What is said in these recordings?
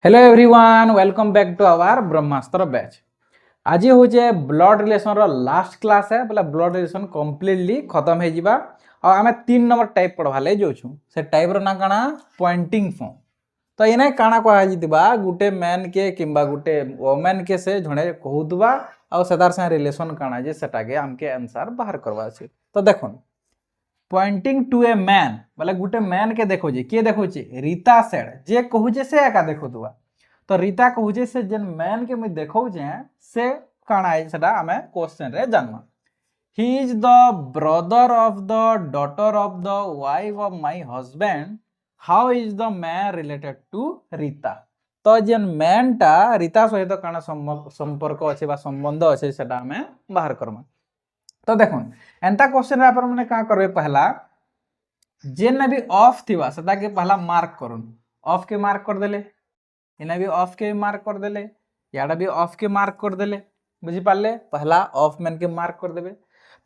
Hello everyone, welcome back to our Brahmastra batch. आज हूँ blood relation रो लास्ट क्लास है, बोले ब्लड रिलेशन कम्प्लीटली खत्म हो जावा। और आम 3 नंबर टाइप पढ़वा ले जाऊँ से टाइप रो ना काना पॉइंटिंग फॉर्म। तो इना काना कह गुटे मैन के किंबा गुटे वोमेन के से जड़े कहूबा और सेदार से रिलेशन काना जे सेटा के आमके आंसर बाहर करवा अछि। तो देखो पॉइंटिंग टू ए मैन बोले गुटे मैन के देखो किए देखो रीता सेड जे कहूचे से एका देखो दुआ। तो रीता कहूचे से जेन मैन के मुई देखौचे से काना है सेटा हमें क्वेश्चन रे जानवा। He is the brother of the daughter of the wife of my husband. How is the man related to Rita. तो जेन मैन टा रीता सहित काना संपर्क अच्छे बा संबंध अच्छे सेटा हमें बाहर करमा। तो देखो एंता क्वेश्चन रे अपन माने का करबे पहला जेन भी ऑफ थिबा सदा के पहला मार्क करूँ। ऑफ के मार्क कर देले, इना भी ऑफ के मार्क कर देले, याडा भी ऑफ के मार्क कर देले। बुझी पाले पहला ऑफ मैन के मार्क कर देबे।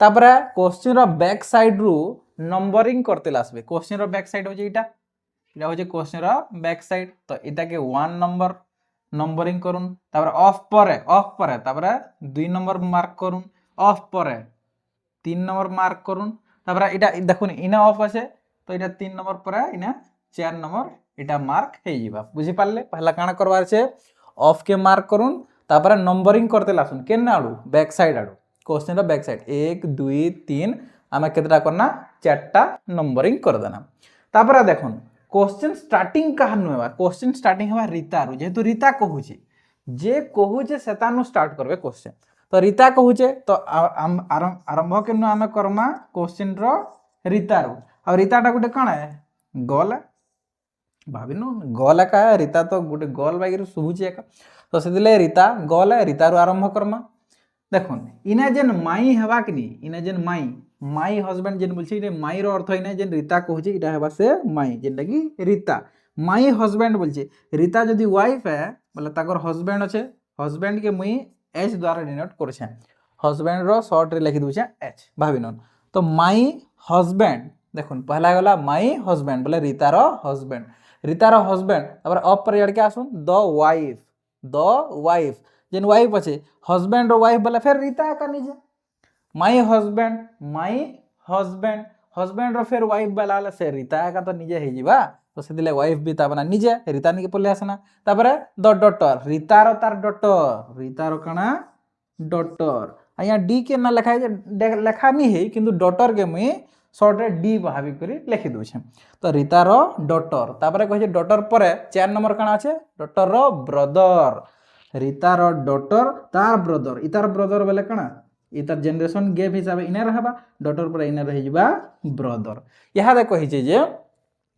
तापरे क्वेश्चन रो बैक साइड रु नंबरिंग करते आसबे। क्वेश्चन रो बैक साइड होजे इटा होजे क्वेश्चन रो बैक साइड। तो इटा के 1 नंबर नंबरिंग करूँ। तापरे ऑफ परे तापरे 2 नंबर मार्क करूँ। ऑफ परे 3 नंबर मार्क करूँ। तापरे इटा देखुन इना ऑफ আছে तो इटा 3 नंबर परे इना 4 नंबर इटा मार्क हे जीवा। बुझी पाले पहला काना करवार छे ऑफ के मार्क करूँ। तापरे नंबरिंग करते लासुन केन आडू बैक साइड आडू क्वेश्चन रो बैक साइड 1 2 3 आमे केतटा करना 4टा नंबरिंग कर देना। तापरे देखुन क्वेश्चन स्टार्टिंग कहां नु हेबा। क्वेश्चन स्टार्टिंग हेबा रीता रु जेहेतु रीता कहूची जे कहूचे सेतानु स्टार्ट करबे क्वेश्चन। तो रीता कहूचे तो आरंभ केनु आमे करमा क्वेश्चन रो रीता रु। आ रीताटा गुटे काना है गोल भाविनु गोल का है रीता तो गुटे गोल बागिर सुबुची एका। तो सेदिले रीता गोल है रीता रु आरंभ करमा। देखुन इना जेन माई हेबा कि नी इना जेन माई हस्बैंड जेन बोलछि रे माई रो अर्थ इना जेन रीता कहूची इटा हेबा से माई जेनटा की रीता माई हस्बैंड बोलछि। रीता जदी वाइफ है बोले ताकर हस्बैंड अच्छे हस्बैंड के मुई एच द्वारा डिनोट करछे। हस्बैंड रो शॉर्ट रे लिखि दुछे एच भाविनु। तो माई हस्बैंड देखुन पहला गला माई हस्बैंड बोले रीता रो हस्बैंड तापर अप पर जड़ के आसुन द वाइफ जेन वाइफ अच्छे हस्बैंड रो वाइफ बोले फिर रीता का निजे माई हस्बैंड रो फिर वाइफ बोला से रीता का तो निजे हे जीवा। तो से दिले वाइफ भी ताबना निजे रीता निके पले आसना। तापरे द डॉटर रीता रो तार डॉटर रीता रो काना डॉटर आया डी के ना लिखा है लिखा नहीं है किंतु डॉटर के मुई शॉर्ट रे डी भाबी करी लिखि दोछे। तो रीता रो डॉटर तापरे कहे डॉटर परे 4 नंबर काना আছে डॉटर रो ब्रदर रीता रो डॉटर तार ब्रदर इतार ब्रदर बोले काना इतार जनरेशन गैप हिसाब इना रहबा डॉटर पर इना रहि जिबा ब्रदर। यहा देखो हिचे जे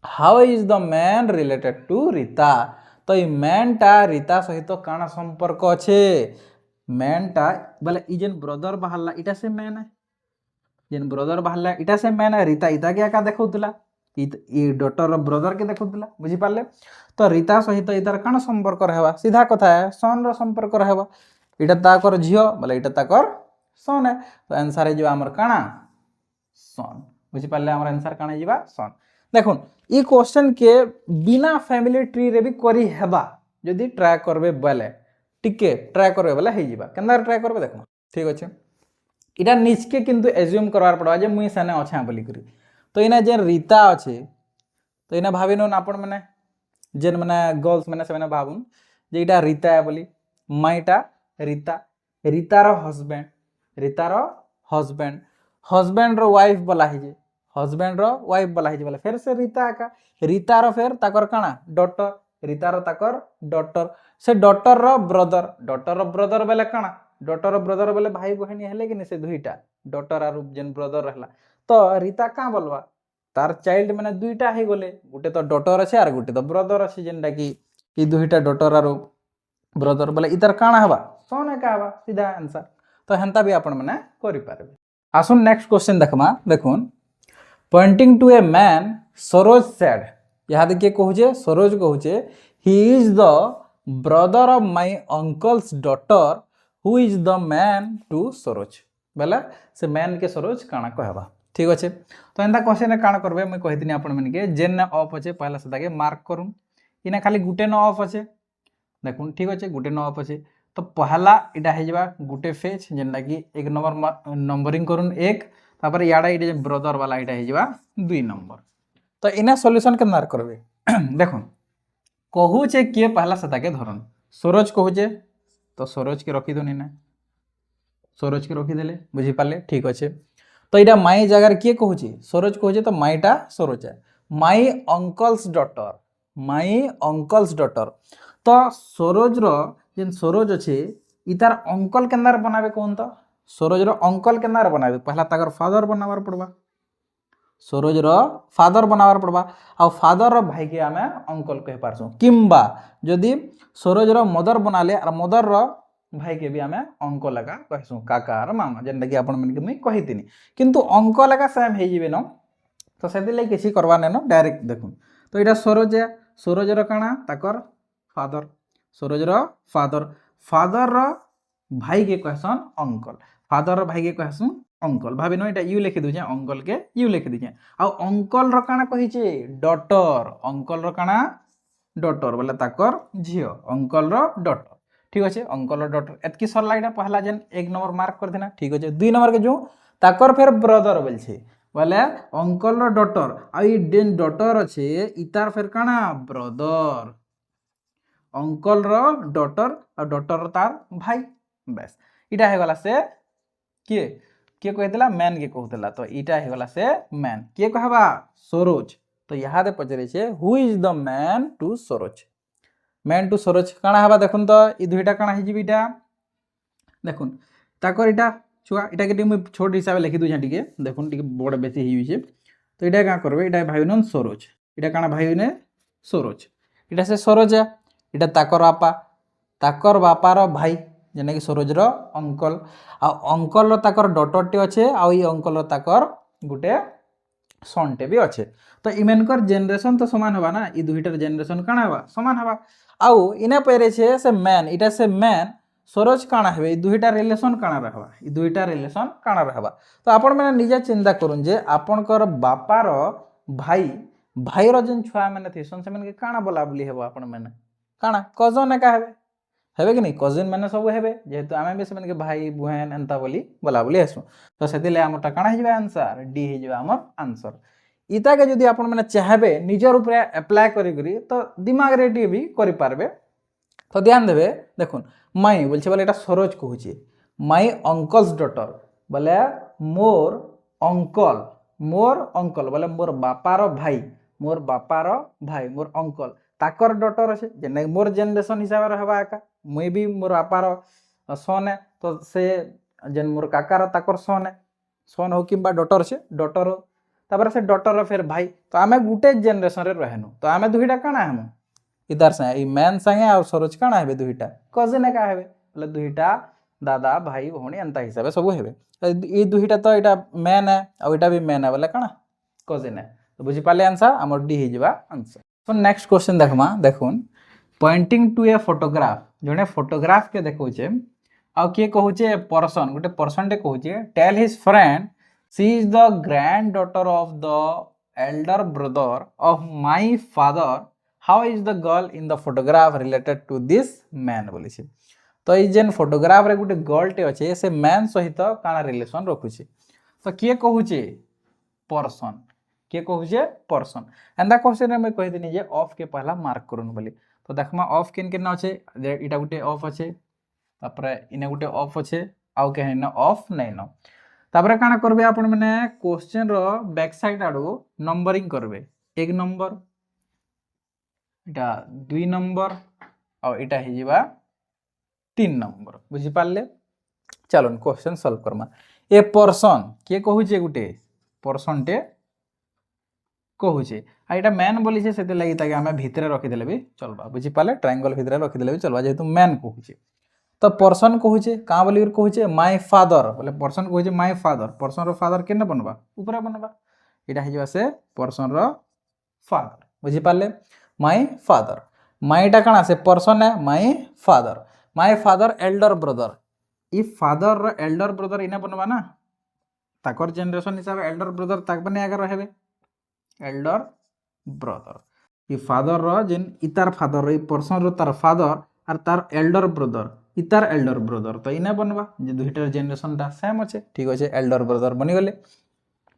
how is the man related to Rita. तो ई मैन टा रीता सहित काना संपर्क अच्छे मैन टा बोले ई जेन ब्रदर बाहरला इटा से मैन है जेन ब्रदर बाहरला इटा से मैन है रीता इता के का देखौतला ई डॉटर ब्रदर के देखौतला। बुझी पाले तो रीता सहित इतार काना संपर्क रहबा सीधा कथा है सन रो संपर्क रहबा। इटा ताकर झियो बोले इटा ताकर सन है। तो आंसर है जिबा हमर काना सन। बुझी पाले हमर आंसर काना जिबा सन। देखुन ई क्वेश्चन के बिना फैमिली ट्री रे भी करी हेबा जदी ट्राई करबे बोले टिके ट्राई करबे बोले हे जिबा केनदा ट्राई करबे देखो ठीक अछि। इटा निचके किंतु एज्यूम करवार पड़वा जे मुई सेने अच्छा बोली करी। तो इना जेन रीता अच्छे तो इना भाबिनो आपण माने जेन माने गर्ल्स माने से माने भाबुन जे इटा रीता है बोली माईटा रीता रो हस्बैंड हस्बैंड रो वाइफ बोला ही जे बोले फिर से रीता का रीता रो फिर ताकर काना डॉटर रीता रो ताकर डॉटर से डॉटर रो ब्रदर बोले काना डॉटर रो ब्रदर बोले भाई बहन हेले कि से दुईटा डॉटर आरु जेन ब्रदर रहला। तो रीता का बोलवा तार चाइल्ड माने दुईटा हे गले गुटे तो डॉटर अछि आर गुटे तो ब्रदर अछि जेनटा की ई दुईटा डॉटर आरु ब्रदर बोले इतर काना हबा सोने का हबा सीधा आंसर। तो हेंता भी आपण माने करि पारबे। आसुन नेक्स्ट क्वेश्चन देखमा देखुन pointing to a man Saroj said यहाँ देखिए कहूचे सरोज कहूचे he is the brother of my uncle's daughter who is the man to Saroj बोले से मैन के सरोज काना कहबा ठीक अच्छे। तो एंता क्वेश्चन काना करबे मुझे कही आपण मन के जेन ऑफ अच्छे पहला से मार्क करूँ इना खाली गुटे न ऑफ अच्छे देखुन ठीक अच्छे गोटे न अफ अच्छे तो पहला इटा हो गोटे फेज जेनटा कि 1 नंबर नंबरिंग करूँ 1 तापर याडा ये ब्रदर वाला इटा हो 2 नंबर तो इना सॉल्यूशन के नार करबे देखो कहूचे किए पहला से ताके धरन सरोज कहूचे तो सरोज के रखी दोनी ना सरोज के रखीदे बुझी पारे ठीक अच्छे तो यहाँ माई जगार किए कहूचे सरोज कहूचे तो माईटा सरोज है माई अंकल्स डॉटर तो सरोज जेन सरोज अच्छे इतार अंकल केन्दार बनाबे कहून तो सरोज अंकल केन्दार बनाबे पहला ताकर फादर बनावार पड़वा सरोज फादर बनावार पड़वा आ फादर भाई के आमे अंकल कह पारसु किंबा जदि सरोज मदर बनाले और मदर भाई के भी आमे अंकल लगा कहसु काका और मामा जेनटा कि आपण मन के मुई कहितिनी किंतु अंक लगा सेम हे जिवे न तो सेति ले किछि करवा ने न डायरेक्ट देखुन तो इटा सरोज है सरोज काना ताकर फादर सरोज फादर फादर भाई के कहसन अंकल फादर भाई के कहसन अंकल भाभी न इटा यू लिखि दूचे अंकल के यू लिखि दीचे आ अंकल काना कहिचे डॉटर अंकल काना डॉटर बोले ताकर झियो अंकल डॉटर ठीक अच्छे अंकल डॉटर एतकी सरला इटा पहला जेन 1 नंबर मार्क कर देना ठीक अच्छे 2 नंबर के जो ताकर फिर ब्रदर बोलछे बोले अंकल डॉटर आ जेन डॉटर अच्छे इतार फिर काना ब्रदर अंकल डॉटर और डॉटर तार भाई बस इटा हो गला से किए किए कहला मैन के कहला तो इटा हो गला से मैन किए कहबा सरोज तो यहाँ दे पचरे छे who is the man to Saroj काना हबा देखुन तो ई दुईटा काना हे जिबिटा देखुन ताकर इटा छुआ इटा के मुई छोट हिसाब लिखि दु टिके देखुन टिके बड़ बेसी हे जिछे तो इटा का करबे इटा भाई नन सरोज इटा काना भाई ने सरोज इटा से सरोज है इटा ताकर बापार भाई जेने कि सरोज अंकल आ अंकल ताकर डॉटर टे अच्छे आ अंकल ताकर गुटे सनटे भी अच्छे तो इमेनकर जेनरेशन तो समान हवा ना ई दुईटार जेनरेशन काना हवा समान हवा आउ इना परे छे से मैन इटा से मैन सरोज काना हेबे ई दुईटा रिलेशन काना रहबा ई दुईटा रिलेशन काना रहबा तो आपण माने निजे चिंता करूँ जे आपनकर बापार भाई भाईर जेन छुआ माने थिसन से माने काना बोला बोली हेबो आपण माने काना कजन एका हेबे हेबे कि नहीं कजिन मैंने सब हेबे जेहेतु आमे भी से भाई बुहेन एंता बोली बोला बोली आसु तो से आमरटा काना हो आंसर डी हो आमर आंसर इता के जदि आपण मैंने चाहबे निजर ऊपर अप्लाई करी तो दिमाग रे भी करि पारबे तो ध्यान देबे देखुन माई बोलछे बोले एटा सरोज कहूचे माई अंकल्स डॉटर बोले मोर अंकल बोले मोर बापार भाई मोर अंकल ताकर डॉटर अच्छे जेना मोर जेनरेशन हिसाब से हवा एका मुई भी मोर बापार सन है तो से जेन मोर काकार ताकर सन हो कि डॉटर से डॉटर हो तापर से डॉटर फिर भाई तो आमे गुटे जेनरेशन रे रहनु तो आमे दुईटा काना हम इधर से ई मैन संगे आ सरोज काना हेबे दुईटा कजिन का हेबे बोले दुईटा दादा भाई भौणी एंता हिसाब से सब हेबे ई दुईटा तो इटा मैन है आ इटा भी मैन है बोले काना कजिन है तो बुझी पाले आंसर हमर डी हिजबा आंसर तो नेक्स्ट क्वेश्चन देखमा देखुन पॉइंटिंग टू ए फोटोग्राफ जने फोटोग्राफ के देखौछे आ के कहूचे पर्सन गोटे पर्सन टे कहूचे tell his friend she is the granddaughter of the elder brother of my father how is the girl in the photograph related to this man बोली तो ये जेन फोटोग्राफ रे गोटे गर्ल टे अच्छे से मैन सहित काना रिलेशन रखुचे तो किए कहूचे पर्सन किए कहूचे पर्सन एंदा क्वेश्चन में कहि दिनी जे ऑफ के पहला मार्क करूँ बोली तो देखमा ऑफ किन किन अच्छे इटा गोटे ऑफ अच्छे तापरे इने गोटे ऑफ अच्छे आउ के न ऑफ नहीं न तापरे काना करबे आपण माने क्वेश्चन रो बैक साइड आडू नंबरिंग करबे 1 नंबर इटा 2 नंबर और इटा हे जिबा 3 नंबर बुझी पाले चलो question solve Karma a person के कहूचे गुटे पर्सन टे कहूचे आ इटा मैन बोली छे सेते लागि ताके हमें भितरे रखि देले भी चलबा बुझी पाले ट्रायंगल भितरे रखि देले भी चलबा जेतु मैन कहूचे तो पर्सन कहूचे का बोली कहूचे माय फादर बोले पर्सन कहूचे माय फादर पर्सन रो फादर केने बनबा ऊपर बनबा इटा हे जिबा से पर्सन रो फादर बुझी पाले माय फादर मायटा काना से पर्सन है माय फादर एल्डर ब्रदर ई फादर रो एल्डर ब्रदर इना बनबा ना ताकर जनरेशन हिसाब एल्डर ब्रदर ताक बने आगे रहबे एल्डर ब्रदर ई फादर रो जेन इतार फादर रो ई पर्सन रो तार फादर और तार एल्डर ब्रदर इतार एल्डर ब्रदर तो इना बनवा जे दुईटार जेनेरेशनटा सेम अच्छे ठीक अच्छे एल्डर ब्रदर बनीगले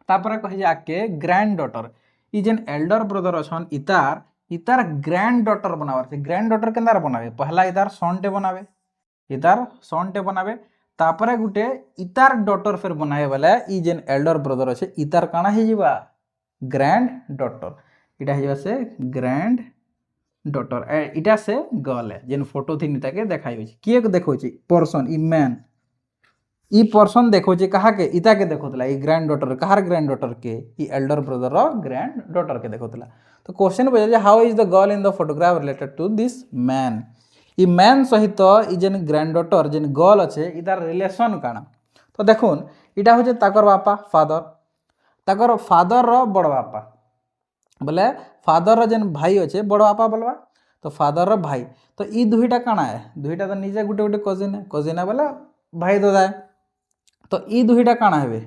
तापर कहे आके ग्रैंड डॉटर ई जेन एल्डर ब्रदर अच्छन इतार इतार ग्रैंड डॉटर बनावार से ग्रैंड डॉटर केंदार बनावे पहला इतार सनटे बनावे इतार सनटे बनावे तापरे गुटे इतार डॉटर फिर बनाए वाला ई जेन एल्डर ब्रदर अच्छे इतार काना हे जिबा ग्रैंड डॉटर इटा हे से ग्रैंड डॉटर इटा से गर्ल है जेन फोटो थी निता के देखाई होची किए देखो छी पर्सन ई मैन ई पर्सन देखो छी कहा के इता के देखोतला ई ग्रैंड डॉटर कहार ग्रैंड डॉटर के ई एल्डर ब्रदर रो ग्रैंड डॉटर के देखोतला तो क्वेश्चन पूछा जे how is the girl in the photograph related to this man ई मैन सहित ई जेन ग्रैंड डॉटर जेन गर्ल अच्छे इतार रिलेशन काना तो देखुन इटा होचे ताकर बापा ताकर फादर रो बड़ बापा बोले फादर रो जेन भाई अच्छे बड़ बापा बोलवा तो फादर रो भाई तो ई दुईटा काना है दुईटा तो निजे गुटे गुटे कजिन है बोले भाई दादा है तो ई दुईटा काना हेबे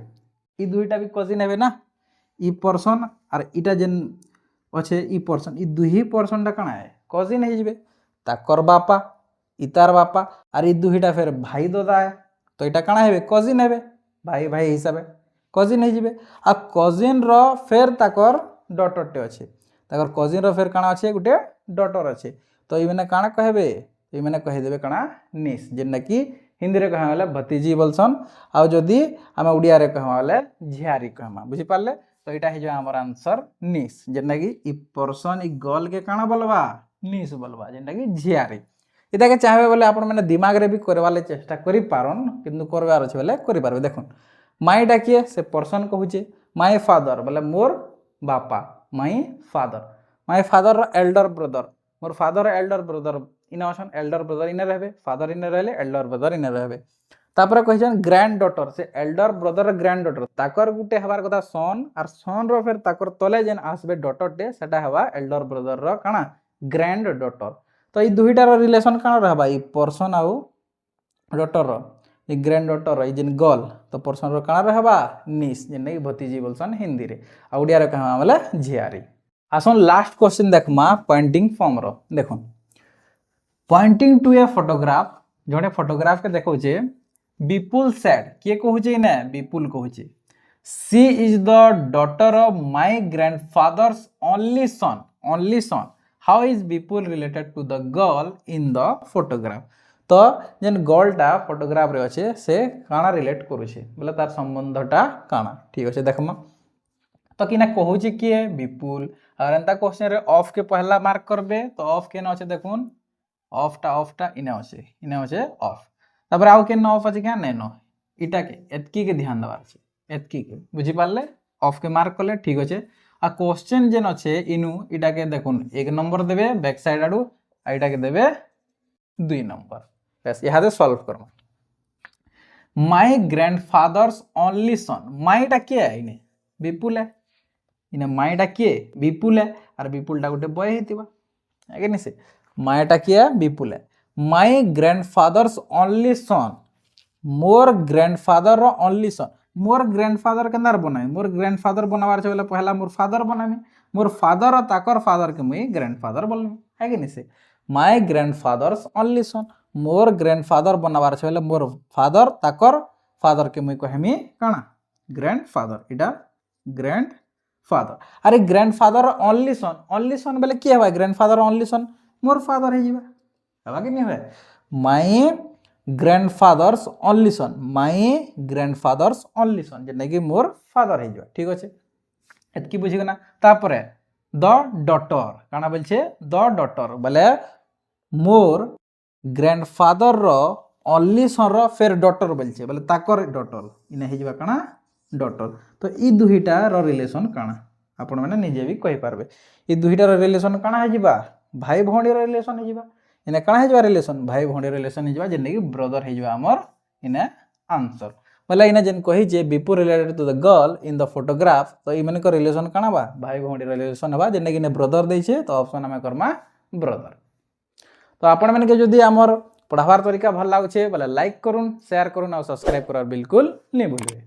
ई दुईटा भी कजिन हेबे ना ई पर्सन और इटा जेन अच्छे ई पर्सन ई दुही पर्सनटा काना है कजिन हे जिवे ताकर बापा इतार बापा और ई दुईटा फिर भाई दादा है तो इटा काना हेबे कजिन हेबे भाई भाई हिसाब से कजिन हे जिवे आ कजिन रो फिर ताकर डॉटरटे अच्छे ताकर कजिन रो फिर काना अच्छे गुटे डॉटर अच्छे तो ई मैंने काना कहबे ई मैंने कहीदेबे काना निस जेना कि हिंदी रे कहमा वाला भतीजी बोलसन आ जदी आमे उड़िया रे कहमा वाला झियारी कहमा बुझि पारले तो इटा हे जो हमर आंसर निस जेना कि ई पर्सन ई गर्ल के काना बोलबा निस बोलबा जेना कि झियारी इता के चाहबे बोले आपण माने दिमाग रे भी करवाले चेष्टा करि पारन किंतु करबार अछि बोले करि पारबे देखुन माई डाकिए से पर्सन कहूचे माई फादर बोले मोर बापा my father elder brother more father elder brother इना अछन एल्डर ब्रदर इने रहबे फादर इने रहले एल्डर ब्रदर इने रहबे तापर कहछन ग्रैंड डॉटर से एल्डर ब्रदर ग्रैंड डॉटर ताकर गुटे हबार कथा सन और सन रो फिर ताकर तले जेन आसबे डॉटर टे सेटा हवा एल्डर ब्रदर रो काना ग्रैंड डॉटर तो ई दुईटा रो रिलेशन काना रहबा ई पर्सन आउ डॉटर रो ई ग्रैंड डॉटर ई जेन गर्ल तो पर्सन रो काना रहबा निस जेन कि भतीजी बोलसन हिंदी रे आ उड़िया रे कहमा वाला झियारी आसन लास्ट क्वेश्चन देखमा पॉइंटिंग फॉर्म रो देखो पॉइंटिंग टू ए फोटोग्राफ जोने फोटोग्राफ के देखो छे विपुल सेड के कहू छे ने विपुल कहू छे she is the daughter of my grandfather's only son how is Vipul related to the girl in the photograph तो जेन गर्लटा फोटोग्राफ रे अच्छे से काना रिलेट करू छे बोले तार संबंधटा काना ठीक अच्छे देखमा तो किना कहू छे किए विपुल और एंता क्वेश्चन रे ऑफ के पहला मार्क करबे तो ऑफ केन अच्छे देखुन ऑफटा इने अच्छे ऑफ तापर आउ केन ऑफ अच्छे क्या नेनो इटा के एतकी के ध्यान देवार छे एतकी के बुझि पारले ऑफ के मार्क करले ठीक अच्छे आ क्वेश्चन जेन अच्छे इनु इटा के देखुन 1 नंबर देबे बैक साइड आडू आ इटा के देबे 2 नंबर बस यहाँ से सॉल्व करो माय ग्रैंडफादर्स ओनली सन माईटा के है इने विपुल है इने माईटा के विपुल है और विपुलटा गोटे बॉय हेतिबा आगे नि से माईटा के है विपुल है माय ग्रैंडफादर्स ओनली सन मोर ग्रैंडफादर रो ओनली सन मोर ग्रैंडफादर केनार बनाई मोर ग्रैंडफादर बनावार छे बोले पहला मोर फादर बनामी मोर फादर और ताकर फादर के मुई ग्रैंडफादर बोलमी आगे नि से माय ग्रैंडफादर्स ओनली सन मोर ग्रैंडफादर बनावार छे बोले मोर फादर ताकर फादर के मुई कहमी काना ग्रैंडफादर इटा ग्रैंडफादर अरे ग्रैंडफादर ओनली सन बोले की हवा ग्रैंडफादर ओनली सन मोर फादर हे जिबा हवा कि नहीं होय माय ग्रैंडफादर्स ओनली सन जेने कि मोर फादर हे जिबा ठीक अछि एतकी बुझी गना तापरे द डॉटर काना बोल छे द डॉटर बोले मोर ग्रैंडफादर रो ओनली सन रो फिर डॉटर बोल छे बोले ताकर डॉटर इने हे जिबा काना डॉटर तो ई दुहीटा रो रिलेशन काना आपण माने निजे भी कहि पारबे ई दुहीटा रो रिलेशन काना हे जिबा भाई भौणी रो रिलेशन हे जिबा इने काना हे जिबा रिलेशन भाई भौणी रिलेशन हे जिबा जेने कि ब्रदर हे जिबा हमर इने आंसर बोले इने जेन कहि जे Vipul related to the girl in the photograph तो ई माने को रिलेशन काना बा भाई भौणी रिलेशन हबा जेने कि ने ब्रदर दै छे तो ऑप्शन हमें करमा ब्रदर तो आपण माने के जदी हमर पढ़ावार तरीका भल लागुछे बोले लाइक करूँ शेयर करूँ और सब्सक्राइब करार बिल्कुल नहीं भूलिए।